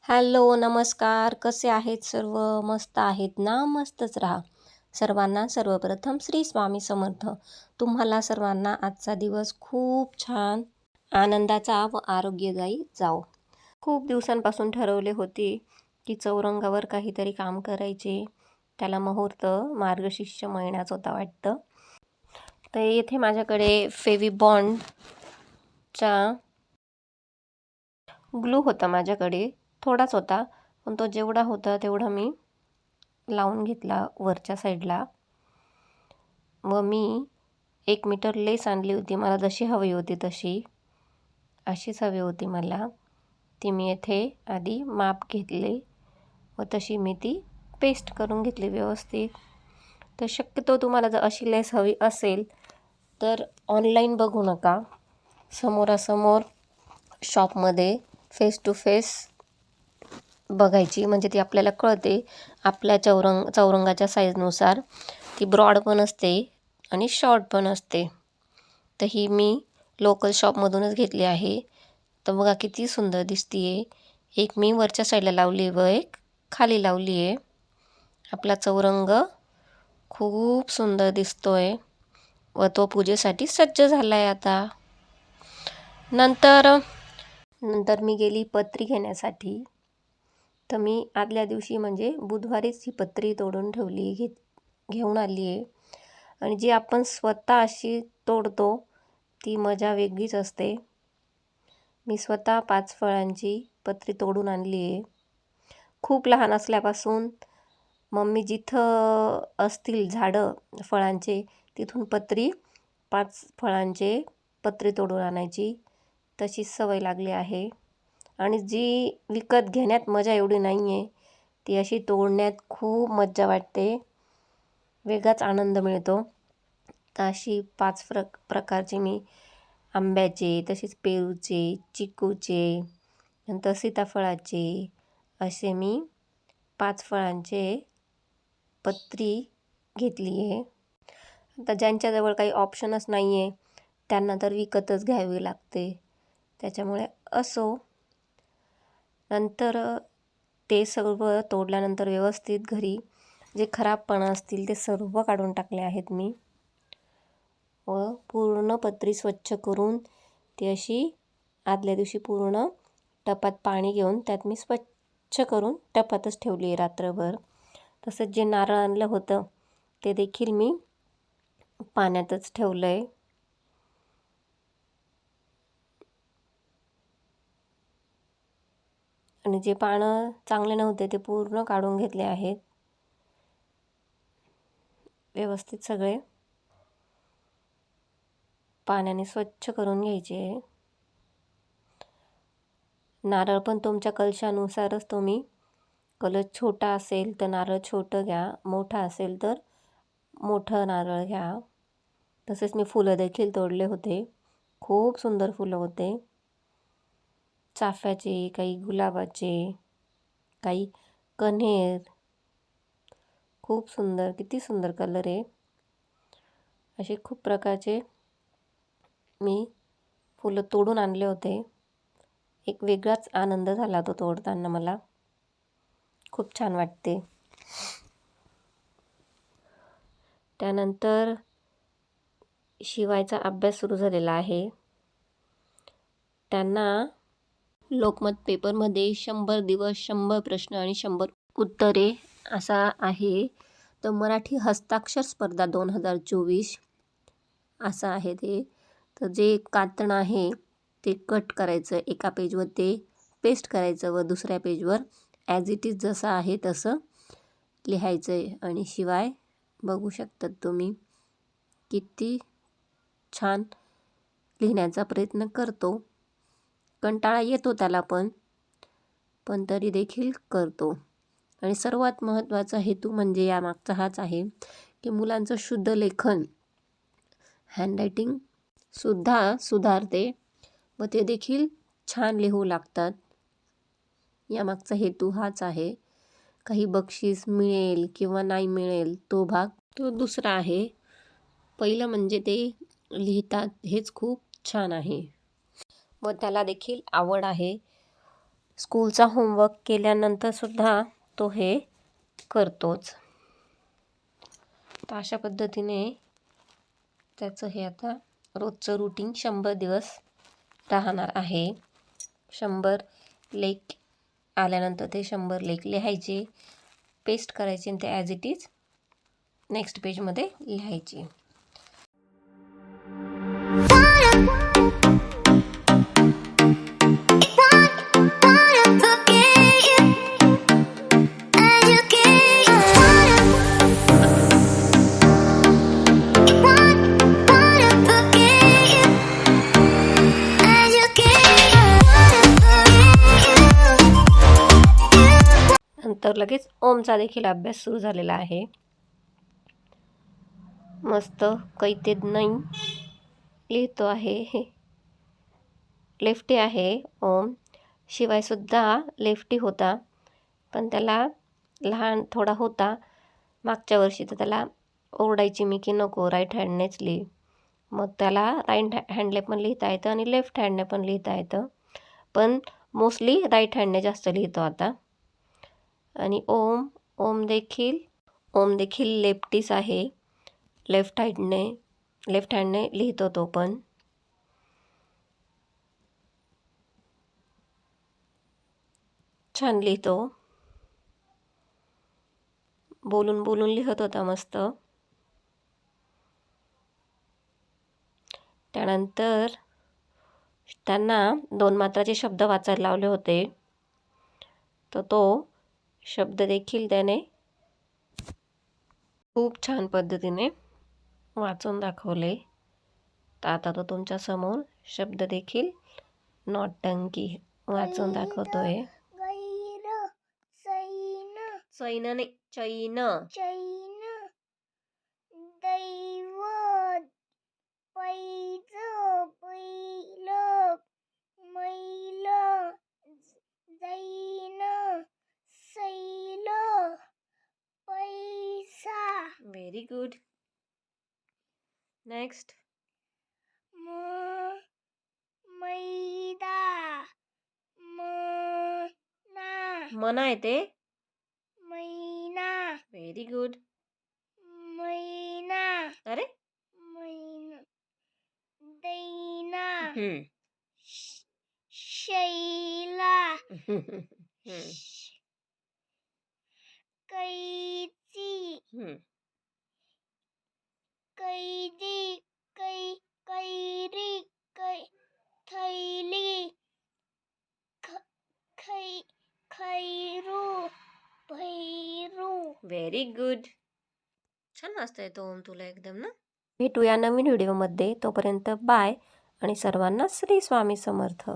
Hello, नमस्कार. कसे आहेत सर्व? मस्त आहेत ना? मस्तच राहा. सर्वांना सर्वप्रथम श्री स्वामी समर्थ. तुम्हाला सर्वांना आजचा दिवस खूप छान, आनंदाचा व आरोग्यदायी जाओ. खूप दिवसांपासून ठरवले होते की चौरंगावर काहीतरी काम करायचे. त्याला मुहूर्त मार्गशीर्ष महिन्याचा होता वाटतं. तर येथे माझ्याकडे फेविबॉन्डचा ग्लू होता माझ्याकडे. थोडाच होता, पण तो जेवढा होता तेवढा मी लावून घेतला वरच्या साईडला. व मी 1 मीटर लेस आणली होती. मला जशी हवी होती तशी, अशीच हवी होती मला. ती मी येथे आधी माप घेतले व तशी मी ती पेस्ट करून घेतली व्यवस्थित. तर शक्यतो तुम्हाला जर अशी लेस हवी असेल तर ऑनलाईन बघू नका, समोरासमोर शॉपमध्ये फेस टू फेस बघायची. म्हणजे ती आपल्याला कळते आपल्या चौरंगाच्या साईजनुसार. ती ब्रॉड पण असते आणि शॉर्ट पण असते. तर ही मी लोकल शॉपमधूनच घेतली आहे. तर बघा किती सुंदर दिसते आहे. एक मी वरच्या साईडला लावली व एक खाली लावली आहे. आपला चौरंग खूप सुंदर दिसतोय व तो पूजेसाठी सज्ज झाला आहे आता. नंतर मी गेली पत्री घेण्यासाठी. तर मी आदल्या दिवशी म्हणजे बुधवारीच ही पत्री तोडून ठेवली, घेऊन आली आहे. आणि जी आपण स्वतः अशी तोडतो ती मजा वेगळीच असते. मी स्वतः 5 फळांची पत्री तोडून आणली आहे. खूप लहान असल्यापासून मम्मी जिथं असतील झाडं फळांचे तिथून 5 फळांचे पत्री तोडून आणायची, तशीच सवय लागली आहे. आणि जी विकत घेण्यात मजा एवढी नाही आहे, ती अशी तोडण्यात खूप मजा वाटते, वेगळाच आनंद मिळतो. तर अशी 5 प्रकारचे मी आंब्याचे, तसेच पेरूचे, चिकूचे, नंतर सीताफळाचे असे मी 5 फळांचे पत्री घेतली आहे. आता ज्यांच्याजवळ काही ऑप्शनच नाही आहे त्यांना तर विकतच घ्यावी लागते, त्याच्यामुळे असो. नंतर ते सर्व तोडल्यानंतर व्यवस्थित घरी जे खराबपणा असतील ते सर्व काढून टाकले आहेत मी. व पूर्ण पत्री स्वच्छ करून ती अशी आदल्या दिवशी पूर्ण टपात पाणी घेऊन त्यात मी स्वच्छ करून टपातच ठेवली आहे रात्रभर. तसंच जे नारळ आणलं होतं ते देखील मी पाण्यातच ठेवलं आहे. आणि जे पानं चांगले नव्हते ते पूर्ण काढून घेतले आहेत. व्यवस्थित सगळे पाण्याने स्वच्छ करून घ्यायचे. नारळ पण तुमच्या कलशानुसारच तुम्ही, कलश छोटा असेल तर नारळ छोटं घ्या, मोठा असेल तर मोठं नारळ घ्या. तसेच मी फुलं देखील तोडले होते. खूप सुंदर फुलं होते. चाफ्याचे, काही गुलाबाचे, काही कण्हेर. खूप सुंदर, किती सुंदर कलर आहे. असे खूप प्रकारचे मी फुलं तोडून आणले होते. एक वेगळाच आनंद झाला तो तोडताना, मला खूप छान वाटते. त्यानंतर शिवायचा अभ्यास सुरू झालेला आहे. त्यांना लोकमत पेपरमध्ये 100 दिवस 100 प्रश्न आणि 100 उत्तरे असा आहे. तर मराठी हस्ताक्षर स्पर्धा 2024 असं आहे ते. तर जे कात्रण आहे ते कट करायचं, एका पेजवर ते पेस्ट करायचं व दुसऱ्या पेजवर ॲज इट इज जसं आहे तसं लिहायचं आहे. आणि शिवाय बघू शकतात तुम्ही किती छान लिहिण्याचा प्रयत्न करतो. कंटाळा येतो त्याला पण तरी देखील करतो. आणि सर्वात महत्त्वाचा हेतू म्हणजे यामागचा हाच आहे की मुलांचं शुद्ध लेखन, हँडरायटिंगसुद्धा सुधारते व ते देखील छान लिहू लागतात. यामागचा हेतू हाच आहे. काही बक्षीस मिळेल किंवा नाही मिळेल तो भाग तो दुसरा आहे. पहिलं म्हणजे ते लिहितात हेच खूप छान आहे व त्याला देखील आवड आहे. स्कूलचा होमवर्क केल्यानंतरसुद्धा तो हे करतोच. तर अशा पद्धतीने त्याचं हे आता रोजचं रुटीन 100 दिवस राहणार आहे. 100 लेख आल्यानंतर ते 100 लेख लिहायचे, पेस्ट करायचे आणि ते ॲज इट इज नेक्स्ट पेजमध्ये लिहायचे. नंतर लगेच ओमचा देखील अभ्यास सुरू झालेला आहे. मस्त कैतेद नाही लिहितो आहे. लेफ्टी आहे ओम. शिवायसुद्धा लेफ्टी होता, पण त्याला लहान थोडा होता मागच्या वर्षी, तर त्याला ओरडायची मी की नको राईट हँडनेच लिही. मग त्याला राईट हँडने पण लिहिता येतं आणि लेफ्ट हँडने पण लिहिता येतं, पण मोस्टली राईट हँडने जास्त लिहितो आता. आणि ओम देखील लेफ्टीच आहे. लेफ्ट हँडने लिहितो तो पण. छान लिहितो. बोलून बोलून लिहत होता मस्त. त्यानंतर त्यांना 2 मात्राचे शब्द वाचायला लावले होते, तर तो शब्द देखील त्याने खूप छान पद्धतीने वाचून दाखवले. तर आता तो तुमच्या समोर शब्द देखील नौटंकी वाचून दाखवतोय. चैन नाही, चैन. दैवत, पैज, बैल, मैल, जैन, सैल, पैसा. Very good. नेक्स्ट. मैदा, मना. मना येते. मैना. Very good. मैना. अरे मैना. दैना. हम्म. शैला. कैची. कैदी, कैरी, थैली, खैरू, भैरू. Very good. छान वाचता येतो ओम तुला एकदम ना. भेटूया नवीन व्हिडिओमध्ये. तोपर्यंत बाय आणि सर्वांना श्री स्वामी समर्थ.